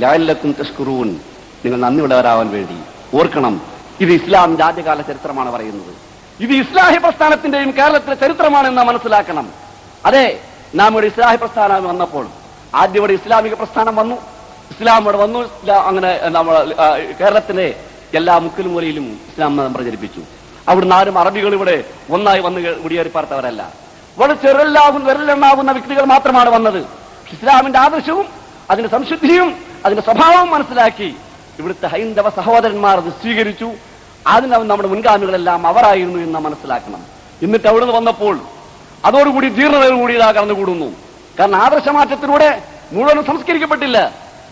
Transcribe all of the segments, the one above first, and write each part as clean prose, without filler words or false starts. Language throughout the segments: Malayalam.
ലഅല്ലക്കും തഷ്കുറൂൻ, നിങ്ങൾ നന്ദിയുള്ളവരാവാൻ വേണ്ടി. ഓർക്കണം, ഇത് ഇസ്ലാമിന്റെ ആദ്യകാല ചരിത്രമാണ് പറയുന്നത്. ഇത് ഇസ്ലാഹി പ്രസ്ഥാനത്തിന്റെയും കേരളത്തിലെ ചരിത്രമാണെന്ന് നാം മനസ്സിലാക്കണം. അതെ, നാം ഇവിടെ ഇസ്ലാഹി പ്രസ്ഥാനം വന്നപ്പോൾ ആദ്യം ഇവിടെ ഇസ്ലാമിക പ്രസ്ഥാനം വന്നു, ഇസ്ലാം ഇവിടെ വന്നു. അങ്ങനെ നമ്മൾ കേരളത്തിലെ എല്ലാ മുക്കിലും മൂലയിലും ഇസ്ലാം മതം പ്രചരിപ്പിച്ചു. അവിടുന്ന് ആരും അറബികൾ ഇവിടെ ഒന്നായി വന്ന് കുടിയേറി പാർത്തവരല്ല. വളരെ വിരലെണ്ണാവുന്ന വ്യക്തികൾ മാത്രമാണ് വന്നത്. ഇസ്ലാമിന്റെ ആദർശവും അതിന്റെ സംശുദ്ധിയും അതിന്റെ സ്വഭാവവും മനസ്സിലാക്കി ഇവിടുത്തെ ഹൈന്ദവ സഹോദരന്മാർ അത് സ്വീകരിച്ചു. അതിന് നമ്മുടെ മുൻഗാമികളെല്ലാം അവരായിരുന്നു എന്ന് മനസ്സിലാക്കണം. എന്നിട്ട് അവിടുന്ന് വന്നപ്പോൾ അതോടുകൂടി ജീർണതയോടുകൂടി ഇതാ കടന്നുകൂടുന്നു. കാരണം ആദർശമാറ്റത്തിലൂടെ മുഴുവനും സംസ്കരിക്കപ്പെട്ടില്ല.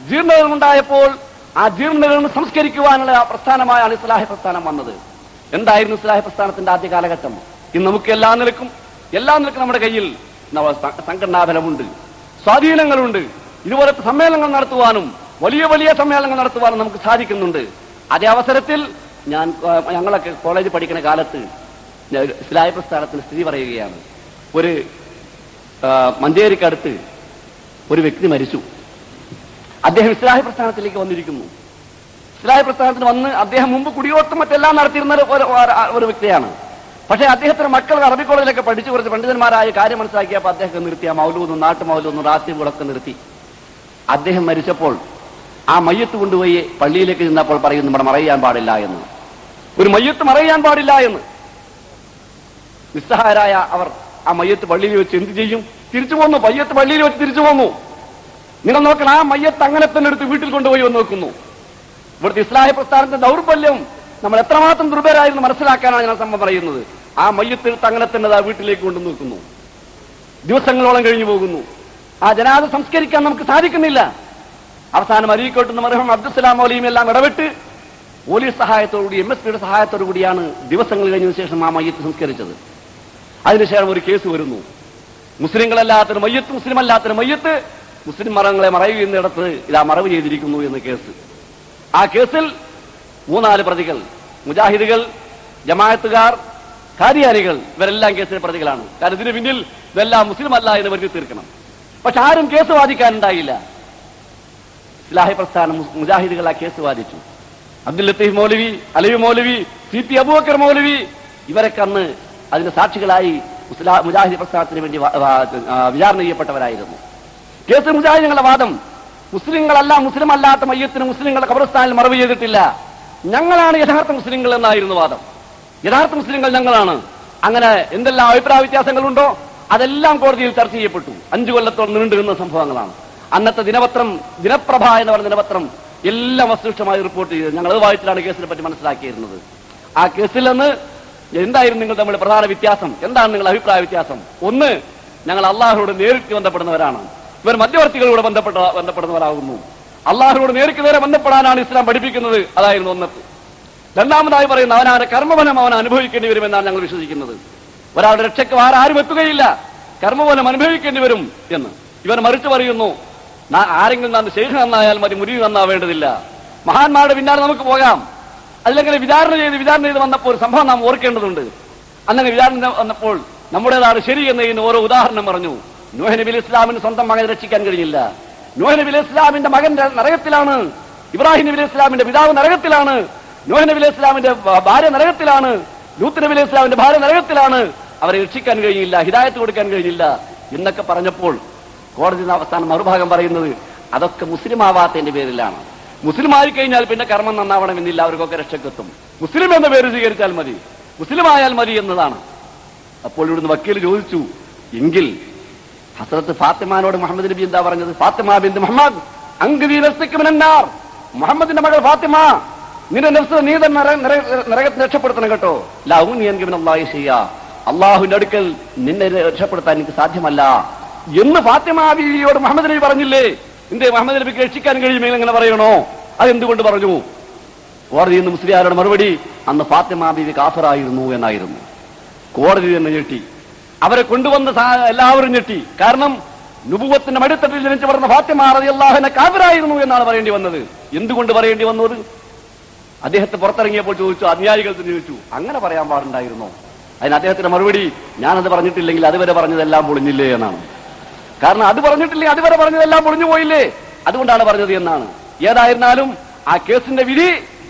ജീർണതകൾ ഉണ്ടായപ്പോൾ ആ ജീർണതകൾ സംസ്കരിക്കുവാനുള്ള പ്രസ്ഥാനമായാണ് ഇസ്ലാഹി പ്രസ്ഥാനം വന്നത്. എന്തായിരുന്നു ഇസ്ലാഹി പ്രസ്ഥാനത്തിന്റെ ആദ്യ കാലഘട്ടം? ഇന്ന് നമുക്ക് എല്ലാ നിലക്കും നമ്മുടെ കയ്യിൽ സംഘടനാബലമുണ്ട്, സ്വാധീനങ്ങളുണ്ട്. ഇതുപോലത്തെ സമ്മേളനങ്ങൾ നടത്തുവാനും വലിയ വലിയ സമ്മേളനങ്ങൾ നടത്തുവാനും നമുക്ക് സാധിക്കുന്നുണ്ട്. അതേ അവസരത്തിൽ ഞങ്ങളൊക്കെ കോളേജിൽ പഠിക്കുന്ന കാലത്ത് ഇസ്ലാഹി പ്രസ്ഥാനത്തിന് സ്ഥിതി പറയുകയാണ്. ഒരു മഞ്ചേരിക്കടുത്ത് ഒരു വ്യക്തി മരിച്ചു. അദ്ദേഹം ഇസ്ലാഹി പ്രസ്ഥാനത്തിലേക്ക് വന്നിരിക്കുന്നു. ഇസ്ലാഹി പ്രസ്ഥാനത്തിന് വന്ന് അദ്ദേഹം മുമ്പ് കുടിയോട്ടം മറ്റെല്ലാം നടത്തിയിരുന്ന ഒരു വ്യക്തിയാണ്. പക്ഷേ അദ്ദേഹത്തിന് മക്കൾ അറബി കോളേജിലൊക്കെ പഠിച്ചു കുറച്ച് പണ്ഡിതന്മാരായ കാര്യം മനസ്സിലാക്കിയപ്പോൾ അദ്ദേഹം നിർത്തി. ആ മൗലൂദും നാട്ടു മൗലൂദും റാത്തീബുകളൊക്കെ നിർത്തി. അദ്ദേഹം മരിച്ചപ്പോൾ ആ മയ്യത്ത് കൊണ്ടുപോയി പള്ളിയിലേക്ക് നിന്നപ്പോൾ പറയുന്നു, ഇവിടെ മറയാൻ പാടില്ല എന്ന്. ഒരു മയ്യത്ത് മറയാൻ പാടില്ല എന്ന്. നിസ്സഹായരായ അവർ ആ മയ്യത്ത് പള്ളിയിൽ വെച്ച് എന്ത് ചെയ്യും? തിരിച്ചു പോന്നു. മയ്യത്ത് പള്ളിയിൽ വെച്ച് തിരിച്ചു പോന്നു. നിങ്ങൾ നോക്കണം, ആ മയ്യത്ത് അങ്ങനെ തന്നെ എടുത്ത് വീട്ടിൽ കൊണ്ടുപോയി വന്ന് നോക്കുന്നു. ഇവിടുത്തെ ഇസ്ലാഹി പ്രസ്ഥാനത്തിന്റെ ദൗർബല്യം നമ്മൾ എത്രമാത്രം ദുർബലരായിരുന്നു മനസ്സിലാക്കാനാണ് ഞാൻ സംഭവം പറയുന്നത്. ആ മയ്യത്ത് എടുത്ത് അങ്ങനെ തന്നെ വീട്ടിലേക്ക് കൊണ്ടു നോക്കുന്നു. ദിവസങ്ങളോളം കഴിഞ്ഞു പോകുന്നു. ആ ജനാദ സംസ്കരിക്കാൻ നമുക്ക് സാധിക്കുന്നില്ല. അവസാനം അരീക്കോട്ടുന്ന മർഹൂം അബ്ദുസ്സലാം മൗലവിയും എല്ലാം ഇടപെട്ട് പോലീസ് സഹായത്തോടുകൂടി MSPയുടെ സഹായത്തോടു കൂടിയാണ് ദിവസങ്ങൾ കഴിഞ്ഞതിന് ശേഷം ആ മയ്യത്ത് സംസ്കരിച്ചത്. അതിനുശേഷം ഒരു കേസ് വരുന്നു. മുസ്ലിങ്ങളല്ലാത്തൊരു മയ്യത്ത്, മുസ്ലിം അല്ലാത്തൊരു മയ്യത്ത് മുസ്ലിം മറങ്ങളെ മറയുന്നിടത്ത് ഇതാ മറവ് ചെയ്തിരിക്കുന്നു എന്ന് കേസ്. ആ കേസിൽ 3-4 പ്രതികൾ, മുജാഹിദുകൾ, ജമാഅത്തുകാർ, ഖാദിയാനികൾ, ഇവരെല്ലാം കേസിലെ പ്രതികളാണ്. കാരണം ഇതിന് പിന്നിൽ ഇതെല്ലാം മുസ്ലിം അല്ല എന്ന് വരുത്തി തീർക്കണം. പക്ഷെ ആരും കേസ് വാദിക്കാനുണ്ടായില്ല. ഇസ്ലാഹി പ്രസ്ഥാനം മുജാഹിദുകൾ ആ കേസ് വാദിച്ചു. അബ്ദുൽ ലത്തീഫ് മൗലവി, അലവി മൗലവി, CP അബൂബക്കർ മൗലവി ഇവരൊക്കെ അന്ന് അതിന് സാക്ഷികളായി മുജാഹിദ് പ്രസ്ഥാനത്തിന് വേണ്ടി വിചാരണ ചെയ്യപ്പെട്ടവരായിരുന്നു. കേസ് മുജാഹിദുകളുടെ വാദം, മുസ്ലിങ്ങളല്ല, മുസ്ലിം അല്ലാത്ത മയ്യത്തിന് മുസ്ലിങ്ങളുടെ ഖബർസ്ഥാനിൽ മറവ് ചെയ്തിട്ടില്ല, ഞങ്ങളാണ് യഥാർത്ഥ മുസ്ലിങ്ങൾ എന്നായിരുന്നു വാദം. യഥാർത്ഥ മുസ്ലിങ്ങൾ ഞങ്ങളാണ്. അങ്ങനെ എന്തെല്ലാം അഭിപ്രായ വ്യത്യാസങ്ങളുണ്ടോ അതെല്ലാം കോടതിയിൽ ചർച്ച ചെയ്യപ്പെട്ടു. 5 കൊല്ലത്തോളം നീണ്ടുനിന്ന സംഭവങ്ങളാണ്. അന്നത്തെ ദിനപത്രം ദിനപ്രഭ എന്ന് പറയുന്ന ദിനപത്രം എല്ലാം വസ്തുനിഷ്ഠമായി റിപ്പോർട്ട് ചെയ്തത്. ഞങ്ങൾ അത് വായിച്ചിട്ടാണ് കേസിനെ പറ്റി മനസ്സിലാക്കിയിരുന്നത്. ആ കേസിൽ നിന്ന് എന്തായിരുന്നു നിങ്ങൾ തമ്മിൽ പ്രധാന വ്യത്യാസം? എന്താണ് നിങ്ങളുടെ അഭിപ്രായ വ്യത്യാസം? ഒന്ന്, ഞങ്ങൾ അള്ളാഹുവോട് നേരിട്ട് ബന്ധപ്പെടുന്നവരാണ്. ഇവർ മധ്യവർത്തികളോട് ബന്ധപ്പെടുന്നവരാകുന്നു. അള്ളാഹുവോട് നേരെ ബന്ധപ്പെടാനാണ് ഇസ്ലാം പഠിപ്പിക്കുന്നത്. അതായിരുന്നു ഒന്ന്. രണ്ടാമതായി പറയുന്ന അവനാണ് കർമ്മഫലം അവൻ അനുഭവിക്കേണ്ടി വരുമെന്നാണ് ഞങ്ങൾ വിശ്വസിക്കുന്നത്. ഒരാളുടെ രക്ഷയ്ക്ക് ആരും എത്തുകയില്ല, കർമ്മഫലം അനുഭവിക്കേണ്ടി വരും എന്ന്. ഇവർ മറിച്ച് പറയുന്നു, ആരെങ്കിലും ശൈഖ് നന്നായാൽ മതി, മുരീദ് നന്നാവേണ്ടതില്ല. മഹാന്മാരുടെ പിന്നാലെ നമുക്ക് പോകാം. അല്ലെങ്കിൽ വിചാരണ ചെയ്ത് വന്നപ്പോൾ ഒരു സംഭവം നാം ഓർക്കേണ്ടതുണ്ട്. അങ്ങനെ വിചാരണ വന്നപ്പോൾ നമ്മുടേതാണ് ശരി എന്നതിന് ഓരോ ഉദാഹരണം പറഞ്ഞു. നൂഹ് നബി അലൈഹി ഇസ്ലാമിന് സ്വന്തം മകനെ രക്ഷിക്കാൻ കഴിഞ്ഞില്ല. നൂഹ് നബി അലൈഹി ഇസ്ലാമിന്റെ മകൻ നരകത്തിലാണ്, ഇബ്രാഹിം നബി അലൈഹി ഇസ്ലാമിന്റെ പിതാവ് നരകത്തിലാണ്, നൂഹ് നബി അലൈഹി ഇസ്ലാമിന്റെ ഭാര്യ നരകത്തിലാണ്, ലൂത്ത് നബി അലൈഹി ഇസ്ലാമിന്റെ ഭാര്യ നരകത്തിലാണ്, അവരെ രക്ഷിക്കാൻ കഴിഞ്ഞില്ല, ഹിദായത്ത് കൊടുക്കാൻ കഴിഞ്ഞില്ല എന്നൊക്കെ പറഞ്ഞപ്പോൾ കോടതി അവസാനം മറുഭാഗം പറയുന്നത് അതൊക്കെ മുസ്ലിം ആവാത്തതിന്റെ പേരിലാണ്. മുസ്ലിം ആയിക്കഴിഞ്ഞാൽ പിന്നെ കർമ്മം നന്നാവണമെന്നില്ല, അവർക്കൊക്കെ രക്ഷക്കെത്തും. മുസ്ലിം എന്ന പേര് സ്വീകരിച്ചാൽ മതി, മുസ്ലിം ആയാൽ മതി എന്നതാണ്. അപ്പോൾ ഇവിടുന്ന് വക്കീൽ ചോദിച്ചു, എങ്കിൽ ഹസ്രത്ത് ഫാത്തിമാനോട് മുഹമ്മദ് നബി എന്താ പറഞ്ഞത്? ഫാത്തിമ ബിന്ത് മുഹമ്മദ് അങ്കുവി നഫ്സക മിനന്നാർ, മുഹമ്മദിന്റെ മകൾ ഫാത്തിമ, നിന്റെ നഫ്സ് നീ തന്നെ നരകത്തിൽ രക്ഷപ്പെടുത്തണം കേട്ടോ. അള്ളാഹുവിന്റെ അടുക്കൽ നിന്നെ രക്ഷപ്പെടുത്താൻ എനിക്ക് സാധ്യമല്ല എന്ന് ഫാത്തിമ ബീവിയോട് മുഹമ്മദ് നബി പറഞ്ഞില്ലേ? എന്തേ മുഹമ്മദ് നബിക്ക് രക്ഷിക്കാൻ കഴിയുമെങ്കിൽ എങ്ങനെ പറയണോ? അതെന്തുകൊണ്ട് പറഞ്ഞു? കോടതി നിന്ന് മുസ്ലിയാരുടെ മറുപടി, അന്ന് ഫാത്തിമ ബീവി കാഫിറായിരുന്നു എന്നായിരുന്നു. കോടതി തന്നെ ഞെട്ടി, അവരെ കൊണ്ടുവന്ന എല്ലാവരും ഞെട്ടി. കാരണം നുബുവത്തിന്റെ മടിത്തട്ടിൽ ജനിച്ചു പറഞ്ഞ ഫാത്തിമ റളിയല്ലാഹു അൻഹ കാഫിറായിരുന്നു എന്നാണ് പറയേണ്ടി വന്നത്. എന്തുകൊണ്ട് പറയേണ്ടി വന്നത്? അദ്ദേഹത്തെ പുറത്തിറങ്ങിയപ്പോൾ ചോദിച്ചു, അനുയായികൾ ചോദിച്ചു, അങ്ങനെ പറയാൻ പാടുണ്ടായിരുന്നോ? അതിന് അദ്ദേഹത്തിന്റെ മറുപടി, ഞാനത് പറഞ്ഞിട്ടില്ലെങ്കിൽ അതുവരെ പറഞ്ഞതെല്ലാം പൊളിഞ്ഞില്ലേ എന്നാണ്. കാരണം അത് പറഞ്ഞിട്ടില്ലെങ്കിൽ അതുവരെ പറഞ്ഞതെല്ലാം പൊളിഞ്ഞു പോയില്ലേ, അതുകൊണ്ടാണ് പറഞ്ഞത് എന്നാണ്. ഏതായിരുന്നാലും ആ കേസിന്റെ വിധി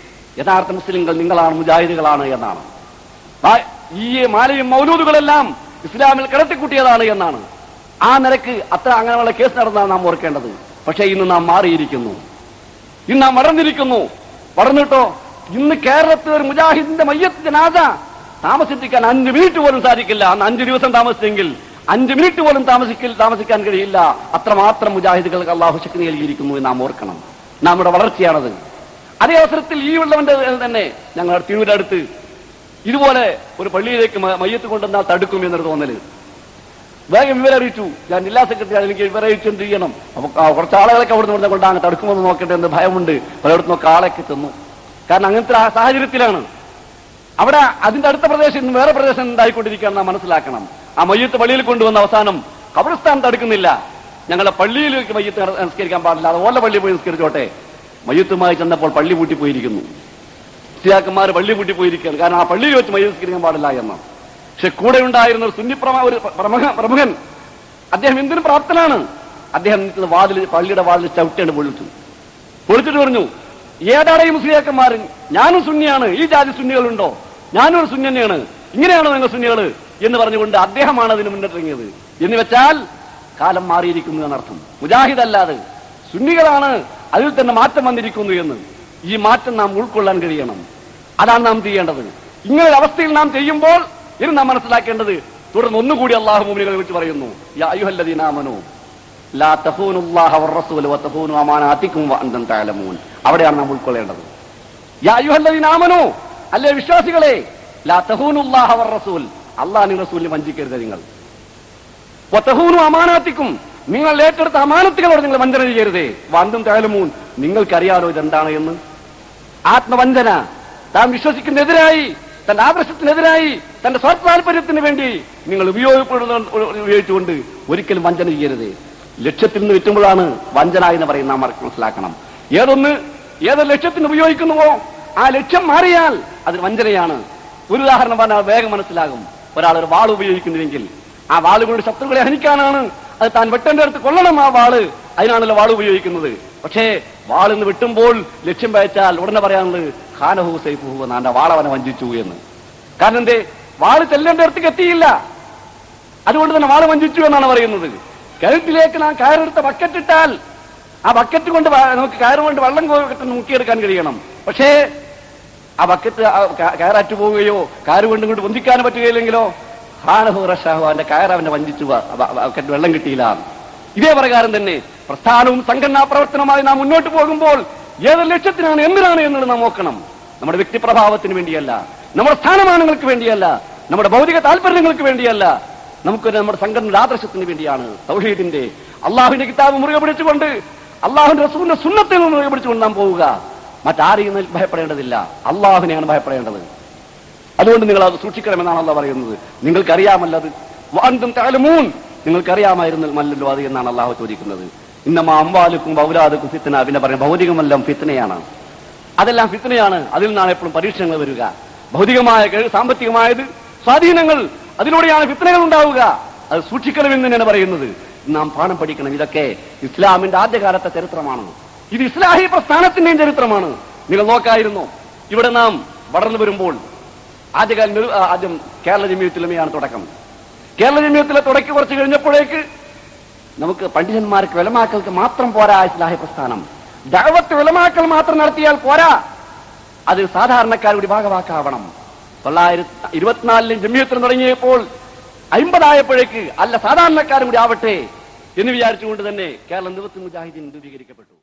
യഥാർത്ഥ മുസ്ലിങ്ങൾ നിങ്ങളാണ്, മുജാഹിദുകളാണ് എന്നാണ്. ഈ മാലയും മൗലൂദുകളെല്ലാം ഇസ്ലാമിൽ കിടത്തിക്കൂട്ടിയതാണ് എന്നാണ്. ആ നിരക്ക് അങ്ങനെയുള്ള കേസ് നടന്നാണ് നാം ഓർക്കേണ്ടത്. പക്ഷേ ഇന്ന് നാം മാറിയിരിക്കുന്നു, ഇന്ന് നാം വളർന്നിരിക്കുന്നു. വളർന്നിട്ടോ ഇന്ന് കേരളത്തിൽ ഒരു മുജാഹിദിന്റെ മയ്യത്ത് ജനാസ താമസിപ്പിക്കാൻ 5 മിനിറ്റ് പോലും സാധിക്കില്ല. അന്ന് 5 ദിവസം താമസിച്ചെങ്കിൽ 5 മിനിറ്റ് പോലും താമസിക്കാൻ കഴിയില്ല. അത്രമാത്രം മുജാഹിദുകൾക്ക് അള്ളാഹു ശക്തി നൽകിയിരിക്കുന്നു എന്ന് നാം ഓർക്കണം. നമ്മുടെ വളർച്ചയാണത്. അതേ അവസരത്തിൽ ഈ ഉള്ളവന്റെ തന്നെ ഞങ്ങൾ തിരൂരടുത്ത് ഇതുപോലെ ഒരു പള്ളിയിലേക്ക് മയ്യത്ത് കൊണ്ടുവന്നാൽ തടുക്കും എന്നൊരു തോന്നല്. വേഗം വിവരറിയിച്ചു. ഞാൻ ജില്ലാ സെക്രട്ടറി, എനിക്ക് വിവരറിയിച്ചു എന്ത് ചെയ്യണം. അപ്പൊ കുറച്ച് ആളുകളൊക്കെ അവിടെ നിന്ന് കൊണ്ടാണ് തടുക്കുമെന്ന് നോക്കട്ടെ എന്ന് ഭയമുണ്ട്. പലയിടത്തുനിന്നൊക്കെ ആളൊക്കെ ചെന്നു. കാരണം അങ്ങനത്തെ ആ സാഹചര്യത്തിലാണ്. അവിടെ അതിന്റെ അടുത്ത പ്രദേശം വേറെ പ്രദേശം ഉണ്ടായിക്കൊണ്ടിരിക്കുകയാണ് നാം മനസ്സിലാക്കണം. ആ മയ്യത്ത് പള്ളിയിൽ കൊണ്ടുവന്ന അവസാനം ഖബർസ്ഥാൻ തടുക്കുന്നില്ല. ഞങ്ങളെ പള്ളിയിലേക്ക് മയ്യത്ത് നിസ്കരിക്കാൻ പാടില്ല, അത് ഓല പള്ളി പോയി നിസ്കരിച്ചോട്ടെ. മയ്യത്തുമായി ചെന്നപ്പോൾ പള്ളി പൂട്ടിപ്പോയിരിക്കുന്നു. സിയാക്കന്മാർ പള്ളി പൂട്ടിപ്പോയിരിക്കുകയാണ്. കാരണം ആ പള്ളിയിൽ വെച്ച് മയ്യത്ത് നിസ്കരിക്കാൻ പാടില്ല എന്ന്. പക്ഷെ കൂടെ ഉണ്ടായിരുന്ന ഒരു സുന്നി പ്രമുഖൻ, അദ്ദേഹം എന്തിനു പ്രാപ്തനാണ്. അദ്ദേഹം പള്ളിയുടെ വാതിൽ ചവിട്ടേണ്ട് പൊളിച്ചിട്ട് പറഞ്ഞു, ഏതാണ് ഈ മുസ്ലിയാക്കന്മാർ? ഞാനും സുന്നിയാണ്, ഈ ജാതി സുന്നികളുണ്ടോ? ഞാനും ഒരു സുന്നി തന്നെയാണ്, ഇങ്ങനെയാണോ നിങ്ങൾ സുന്നികള് എന്ന് പറഞ്ഞുകൊണ്ട് അദ്ദേഹമാണ് അതിന് മുന്നിട്ടിറങ്ങിയത്. എന്ന് വെച്ചാൽ കാലം മാറിയിരിക്കുന്നു എന്നർത്ഥം. മുജാഹിദ് അല്ലാതെ സുന്നികളാണ്, അതിൽ തന്നെ മാറ്റം വന്നിരിക്കുന്നു എന്ന്. ഈ മാറ്റം നാം ഉൾക്കൊള്ളാൻ കഴിയണം. അതാണ് നാം ചെയ്യേണ്ടത്. ഇങ്ങനൊരു അവസ്ഥയിൽ നാം ചെയ്യുമ്പോൾ ഇനി നാം മനസ്സിലാക്കേണ്ടത്, തുടർന്ന് ഒന്നുകൂടി അള്ളാഹു മുഅ്മിനീങ്ങളെ കുറിച്ച് പറയുന്നു, യാ അയ്യുഹല്ലദീന ആമനൂ ലാ തഖൂനുല്ലാഹ വറസൂല വതഖൂനു അമാനാതികും വഅൻതും തഅലമൂൻ. അവിടെയാണ് നാം ഉൾക്കൊള്ളേണ്ടത്. യാ അയ്യുഹല്ലദീന ആമനൂ, അല്ലേ വിശ്വാസികളെ, ലാ തഖൂനുല്ലാഹ വറസൂൽ, അല്ലാഹുവിനെ റസൂലിനെ വഞ്ചിക്കരുത് നിങ്ങൾ. വതഖൂനു അമാനാതികും, നിങ്ങൾ ഏറ്റെടുത്ത അമാനത്തുകളോട് നിങ്ങൾ വഞ്ചന ചെയ്യരുതേ. വഅൻതും തഅലമൂൻ, നിങ്ങൾക്കറിയാലോ ഇതെന്താണ് എന്ന്. ആത്മവഞ്ചന, താൻ വിശ്വസിക്കുന്നതിനെതിരായി, തന്റെ ആദർശത്തിനെതിരായി, തന്റെ സ്വാർത്ഥ താല്പര്യത്തിന് വേണ്ടി നിങ്ങൾ ഉപയോഗിച്ചുകൊണ്ട് ഒരിക്കലും വഞ്ചന ചെയ്യരുത്. ലക്ഷ്യത്തിൽ നിന്ന് വിറ്റുമ്പോഴാണ് വഞ്ചന എന്ന് പറയുന്ന നാം മനസ്സിലാക്കണം. ഏതൊരു ലക്ഷ്യത്തിന് ഉപയോഗിക്കുന്നുവോ ആ ലക്ഷ്യം മാറിയാൽ അത് വഞ്ചനയാണ്. ഒരു ഉദാഹരണം പറഞ്ഞാൽ വേഗം മനസ്സിലാകും. ഒരാൾ ഒരു വാൾ ഉപയോഗിക്കുന്നുവെങ്കിൽ ആ വാളുകൊണ്ട് ശത്രുക്കളെ ഹനിക്കാനാണ്, അത് താൻ വെട്ടേണ്ട അടുത്ത് കൊള്ളണം ആ വാള്, അതിനാണല്ലോ വാൾ ഉപയോഗിക്കുന്നത്. പക്ഷേ വാളിന്ന് വെട്ടുമ്പോൾ ലക്ഷ്യം വയച്ചാൽ ഉടനെ പറയാനുള്ളത് ഖാനഹു സൈഫുഹു എന്നാണ്, വാളവനെ വഞ്ചിച്ചു എന്ന്. കാരണം എന്തേ? വാള് ചെല്ലേണ്ട അടുത്തേക്ക് എത്തിയില്ല, അതുകൊണ്ട് തന്നെ വാള് വഞ്ചിച്ചു എന്നാണ് പറയുന്നത്. കിണറ്റിലേക്ക് നാം കയറെടുത്ത ബക്കറ്റ് ഇട്ടാൽ ആ ബക്കറ്റ് കൊണ്ട് നമുക്ക് കയറുകൊണ്ട് വെള്ളം മുക്കിയെടുക്കാൻ കഴിയണം. പക്ഷേ ആ ബക്കറ്റ് കയറാറ്റു പോവുകയോ കയറ് കൊണ്ട് കൊണ്ട് പൊന്തിക്കാനും പറ്റുകയില്ലെങ്കിലോ ഖാനഹു റഷാഹു, അവന്റെ കയറവനെ വഞ്ചിച്ചു, ബക്കറ്റ് വെള്ളം കിട്ടിയില്ല. ഇതേ പ്രകാരം തന്നെ പ്രസ്ഥാനവും സംഘടനാ പ്രവർത്തനവുമായി നാം മുന്നോട്ട് പോകുമ്പോൾ ഏതൊരു ലക്ഷ്യത്തിനാണ്, എന്തിനാണ് എന്നുള്ളത് നാം നോക്കണം. നമ്മുടെ വ്യക്തിപ്രഭാവത്തിന് വേണ്ടിയല്ല, നമ്മുടെ സ്ഥാനമാനങ്ങൾക്ക് വേണ്ടിയല്ല, നമ്മുടെ ഭൗതിക താല്പര്യങ്ങൾക്ക് വേണ്ടിയല്ല, നമുക്ക് നമ്മുടെ സംഘടനയുടെ ആദർശത്തിന് വേണ്ടിയാണ്. തൗഹീദിന്റെ, അള്ളാഹുവിന്റെ കിതാബ് മുറുകെ പിടിച്ചുകൊണ്ട്, അള്ളാഹുവിന്റെ റസൂലിന്റെ സുന്നത്തെ മുറുകെ പിടിച്ചുകൊണ്ട് നാം പോവുക. മറ്റാരെയും ഭയപ്പെടേണ്ടതില്ല, അള്ളാഹുവിനെയാണ് ഭയപ്പെടേണ്ടത്. അതുകൊണ്ട് നിങ്ങൾ അത് സൂക്ഷിക്കണമെന്നാണ് അള്ളാഹ് പറയുന്നത്. നിങ്ങൾക്കറിയാമല്ലോ അത്, വഅൻതും തഅലമൂൻ, നിങ്ങൾക്കറിയാമായിരുന്നല്ലോ അത് എന്നാണ് അള്ളാഹു ചോദിക്കുന്നത്. ഇന്നമാ അംവാലുക്കും ഔലാദുക്കും ഫിത്ന, പിന്നെ പറയും ഭൗതികമെല്ലാം ഫിത്നയാണ്, അതെല്ലാം ഫിത്നയാണ്. അതിൽ നിന്നാണ് എപ്പോഴും പരീക്ഷണങ്ങൾ വരിക. ഭൗതികമായ സാമ്പത്തികമായത് സ്വാധീനങ്ങൾ, അതിലൂടെയാണ് ഫിത്നകൾ ഉണ്ടാവുക. അത് സൂക്ഷിക്കണമെന്ന് തന്നെയാണ് പറയുന്നത്. നാം പാഠം പഠിക്കണം. ഇതൊക്കെ ഇസ്ലാമിന്റെ ആദ്യകാലത്തെ ചരിത്രമാണ്. ഇത് ഇസ്ലാഹി പ്രസ്ഥാനത്തിന്റെയും ചരിത്രമാണ്. നിങ്ങൾ നോക്കായിരുന്നു, ഇവിടെ നാം വളർന്നു വരുമ്പോൾ ആദ്യം കേരള ജമിയത്തുലമയാണ് തുടക്കം. കേരള ജമിയത്തിലെ തുടക്കി കുറച്ച് കഴിഞ്ഞപ്പോഴേക്ക് നമുക്ക് പണ്ഡിതന്മാർക്ക് ഉലമാക്കൾക്ക് മാത്രം പോരാ ഇസ്ലാഹി പ്രസ്ഥാനം. ദഅവത്ത് ഉലമാക്കൾ മാത്രം നടത്തിയാൽ പോരാ, അത് സാധാരണക്കാരുടെ ഭാഗവാക്കാവണം. 924 ജമിയത്തിൽ തുടങ്ങിയപ്പോൾ 50 ആയപ്പോഴേക്ക് അല്ല സാധാരണക്കാരും കൂടി ആവട്ടെ എന്ന് വിചാരിച്ചുകൊണ്ട് തന്നെ കേരളം നിവൃത്തി മുജാഹിദീൻ രൂപീകരിക്കപ്പെട്ടു.